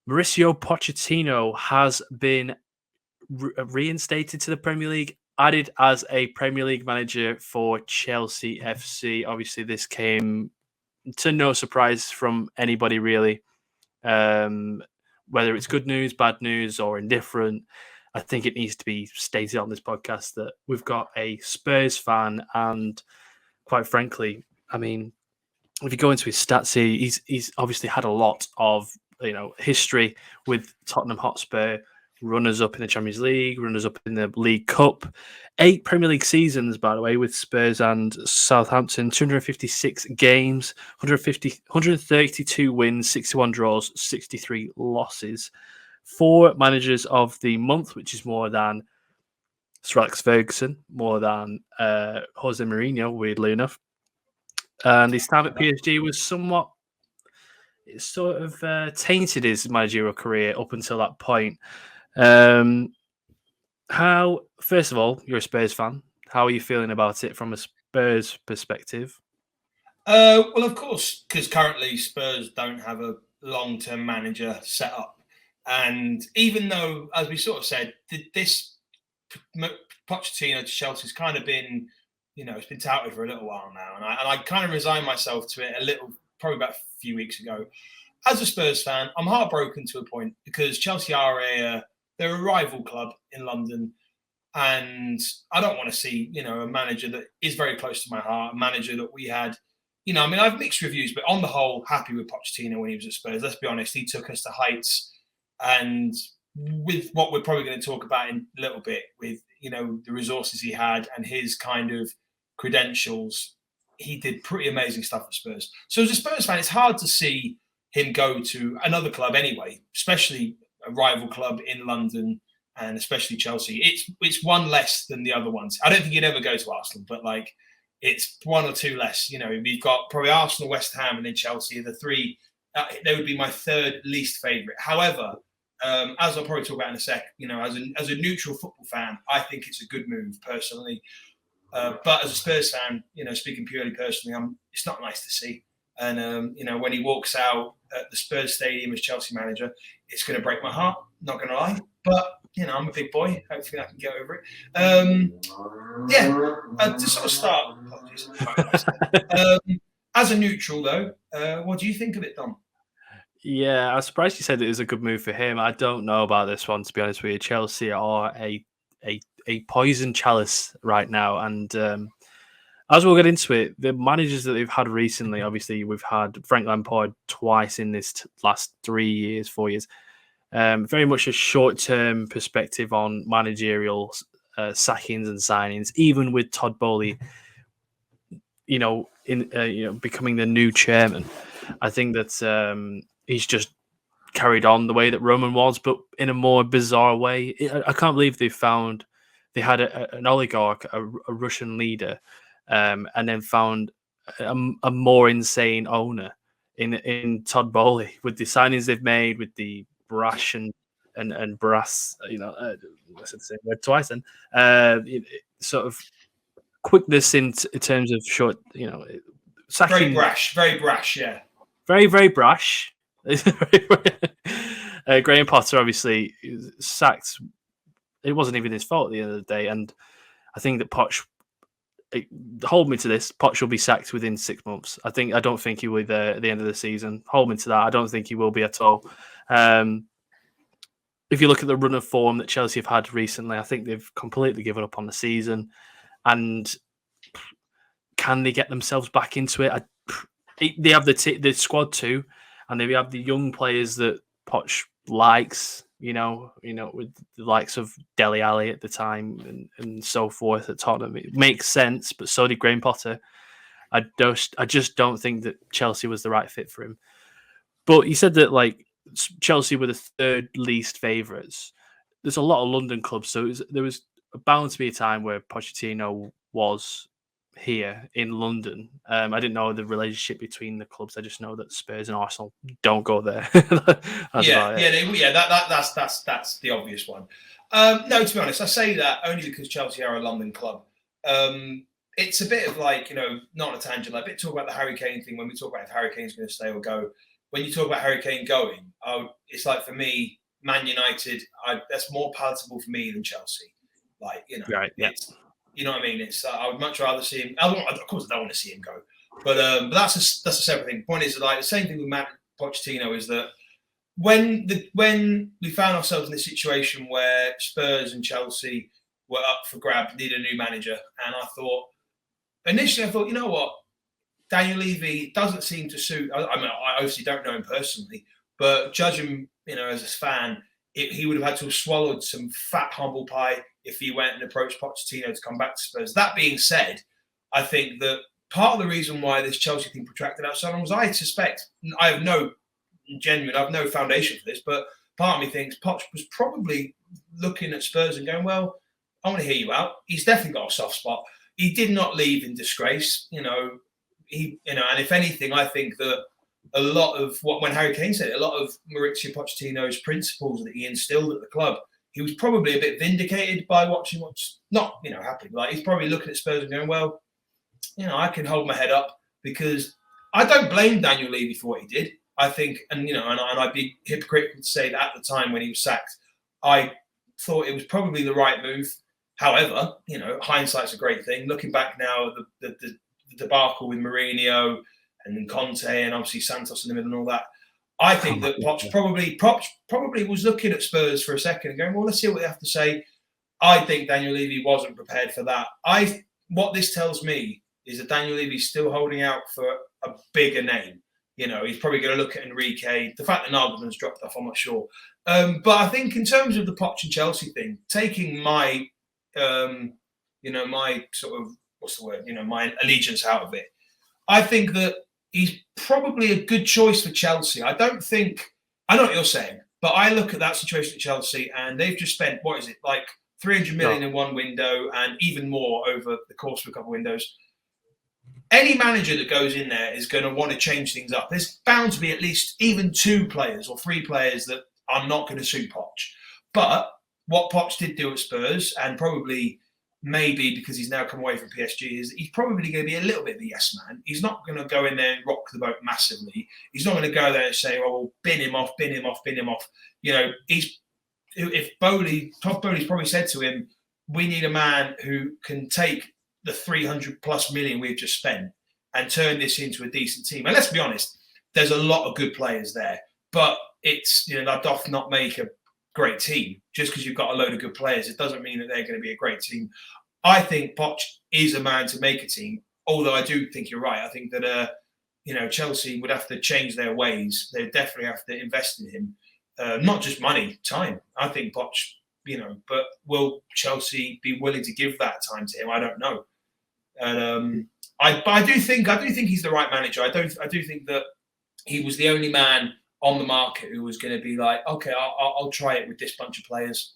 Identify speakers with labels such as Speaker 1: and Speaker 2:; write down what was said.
Speaker 1: Mauricio Pochettino has been reinstated to the Premier League, added as a Premier League manager for Chelsea FC. Obviously, this came to no surprise from anybody, really. Whether it's good news, bad news, or indifferent, I think it needs to be stated on this podcast that we've got a Spurs fan, and quite frankly, I mean, if you go into his stats here, he's obviously had a lot of history with Tottenham Hotspur, runners up in the Champions League, runners up in the League Cup, 8 Premier League seasons, by the way, with Spurs and Southampton, 256 games, 132 wins, 61 draws, 63 losses. 4 managers of the month, which is more than Sir Alex Ferguson, more than Jose Mourinho, weirdly enough. And his time at PSG was somewhat sort of tainted his managerial career up until that point. How, first of all, you're a Spurs fan. How are you feeling about it from a Spurs perspective?
Speaker 2: Well, of course, because currently Spurs don't have a long-term manager set up. And even though, as we sort of said, this Pochettino to Chelsea's kind of been, it's been touted for a little while now. And I kind of resigned myself to it a little, probably about a few weeks ago. As a Spurs fan, I'm heartbroken to a point because Chelsea are they're a rival club in London. And I don't want to see, a manager that is very close to my heart, a manager that we had, I have mixed reviews, but on the whole, happy with Pochettino when he was at Spurs. Let's be honest, he took us to heights. And with what we're probably going to talk about in a little bit, with, the resources he had and his kind of credentials, he did pretty amazing stuff at Spurs. So as a Spurs fan, it's hard to see him go to another club anyway, especially a rival club in London, and especially Chelsea. It's one less than the other ones. I don't think he'd ever go to Arsenal, but it's 1 or 2 less. We've got probably Arsenal, West Ham, and then Chelsea. The 3, they would be my 3rd least favourite. However, as I'll probably talk about in a sec, as a neutral football fan, I think it's a good move personally. But as a Spurs fan, speaking purely personally, it's not nice to see. And when he walks out at the Spurs stadium as Chelsea manager, it's going to break my heart. Not going to lie, but I'm a big boy. Hopefully, I can get over it. To sort of start. As a neutral, though, what do you think of it, Dom?
Speaker 1: Yeah, I was surprised you said it was a good move for him. I don't know about this one, to be honest with you. Chelsea are a poison chalice right now, and as we'll get into it, the managers that they've had recently, obviously, we've had Frank Lampard twice in this last 3 years, 4 years. Very much a short-term perspective on managerial sackings and signings, even with Todd Bowley, becoming the new chairman. I think that he's just carried on the way that Roman was, but in a more bizarre way. I can't believe they had an oligarch, a Russian leader, and then found a more insane owner in Todd Bowley with the signings they've made, with the brash and brass, I said the same word twice, and sort of quickness in terms of short,
Speaker 2: sacking. Very brash, yeah.
Speaker 1: Very, very brash. Graham Potter obviously sacked. It wasn't even his fault at the end of the day, and I think that Poch. Hold me to this. Poch will be sacked within 6 months. I don't think he will be there at the end of the season. Hold me to that. I don't think he will be at all. If you look at the run of form that Chelsea have had recently, I think they've completely given up on the season. And can they get themselves back into it? They have the squad too, and they have the young players that Poch likes. With the likes of Dele Alli at the time and so forth at Tottenham, it makes sense. But so did Graham Potter. I just don't think that Chelsea was the right fit for him. But you said that Chelsea were the 3rd least favourites. There's a lot of London clubs, so there was bound to be a time where Pochettino was here in London. I didn't know the relationship between the clubs. I just know that Spurs and Arsenal don't go there.
Speaker 2: That's the obvious one. No, to be honest, I say that only because Chelsea are a London club. It's a bit of not a tangent. A bit talk about the Harry Kane thing when we talk about if Harry Kane's going to stay or go. when you talk about Harry Kane going, it's like for me, Man United, that's more palatable for me than Chelsea. Like,
Speaker 1: Right, yeah.
Speaker 2: it's, you know what I mean? It's I would much rather see him. Of course, I don't want to see him go, but that's a separate thing. The point is, like the same thing with Matt Pochettino is that when we found ourselves in this situation where Spurs and Chelsea were up for grabs, needed a new manager, and initially I thought, you know what, Daniel Levy doesn't seem to suit. I mean, I obviously don't know him personally, but judge him, as a fan, he would have had to have swallowed some fat humble pie if he went and approached Pochettino to come back to Spurs. That being said, I think that part of the reason why this Chelsea thing protracted out so long was, I suspect, I have no foundation for this, but part of me thinks Poch was probably looking at Spurs and going, well, I want to hear you out. He's definitely got a soft spot. He did not leave in disgrace, and if anything, I think that a lot of when Harry Kane said it, a lot of Mauricio Pochettino's principles that he instilled at the club, he was probably a bit vindicated by watching what's not, happening. Like, he's probably looking at Spurs and going, well, I can hold my head up, because I don't blame Daniel Levy for what he did. I think, and I'd be hypocritical to say that at the time when he was sacked, I thought it was probably the right move. However, hindsight's a great thing. Looking back now, the debacle with Mourinho and then Conte and obviously Santos in the middle and all that, I think that Poch probably was looking at Spurs for a second and going, well, let's see what they have to say. I think Daniel Levy wasn't prepared for that. What this tells me is that Daniel Levy's still holding out for a bigger name. He's probably going to look at Enrique. The fact that Nagelsmann's dropped off, I'm not sure. But I think in terms of the Poch and Chelsea thing, taking my, my sort of, what's the word? My allegiance out of it, I think that he's probably a good choice for Chelsea. I know what you're saying, but I look at that situation at Chelsea and they've just spent, what is it, like 300 million in one window and even more over the course of a couple of windows. Any manager that goes in there is going to want to change things up. There's bound to be at least even 2 players or 3 players that are not going to suit Poch. But what Poch did do at Spurs, and probably maybe because he's now come away from PSG, is he's probably going to be a little bit of a yes man. He's not going to go in there and rock the boat massively. He's not going to go there and say, oh, well, bin him off. If Todd Bowley's probably said to him, we need a man who can take the 300+ million we've just spent and turn this into a decent team. And let's be honest, there's a lot of good players there, but it's, that doth not make a great team. Just because you've got a load of good players, it doesn't mean that they're going to be a great team. I think Poch is a man to make a team, although I do think you're right. I think that, Chelsea would have to change their ways. They definitely have to invest in him. Not just money, time. I think Poch, but will Chelsea be willing to give that time to him? I don't know. And I do think he's the right manager. I do think that he was the only man on the market who was going to be like, okay, I'll try it with this bunch of players.